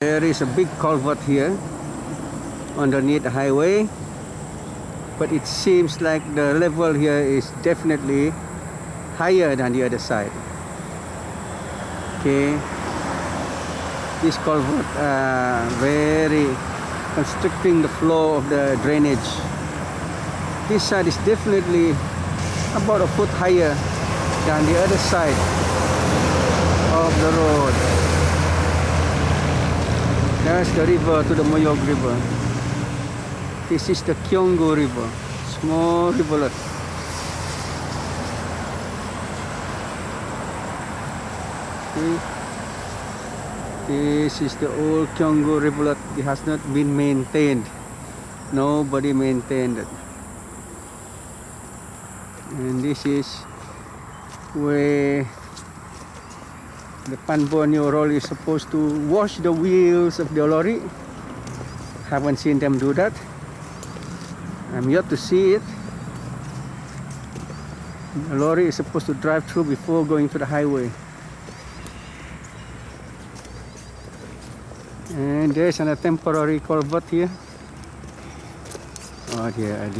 There is a big culvert here underneath the highway, but it seems like the level here is definitely higher than the other side. Okay, this culvert very constricting the flow of the drainage. This side is definitely about a foot higher than the other side of the road. That's the river to the Moyog River. This is the Kyonggo River, small rivulet. Okay. This is the old Kyonggo rivulet. It has not been maintained. Nobody maintained it. And this is where the Borneo lorry is supposed to wash the wheels of the lorry. Haven't seen them do that. I'm yet to see it. The lorry is supposed to drive through before going to the highway. And there's a temporary culvert here. Oh dear.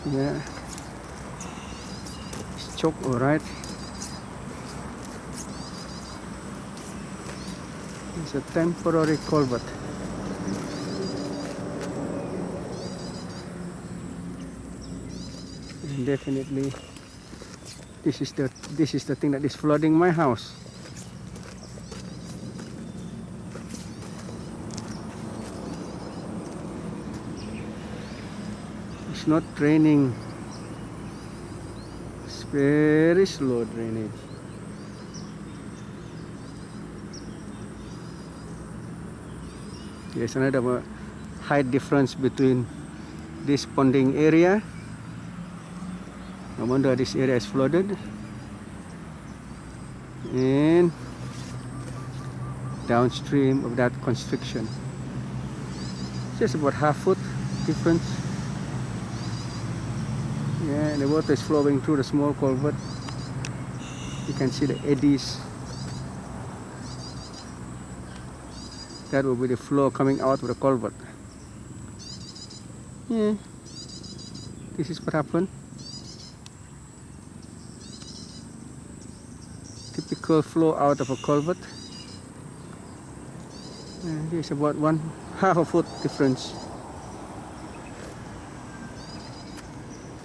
Yeah. It's choked, alright. It's a temporary culvert. And definitely this is the thing that is flooding my house. It's not draining. It's very slow drainage. There's another height difference between this ponding area. No wonder this area is flooded. And downstream of that constriction. Just about half foot difference. Yeah, the water is flowing through the small culvert. You can see the eddies. That will be the flow coming out of the culvert. Yeah, this is what happened. Typical flow out of a culvert. There's about half a foot difference.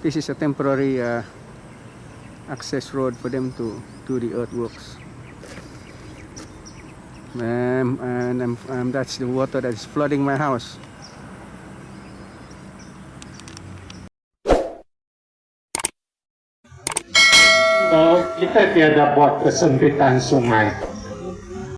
This is a temporary access road for them to do the earthworks. And that's the water that is flooding my house. Kita tiada buat kesempitan sungai.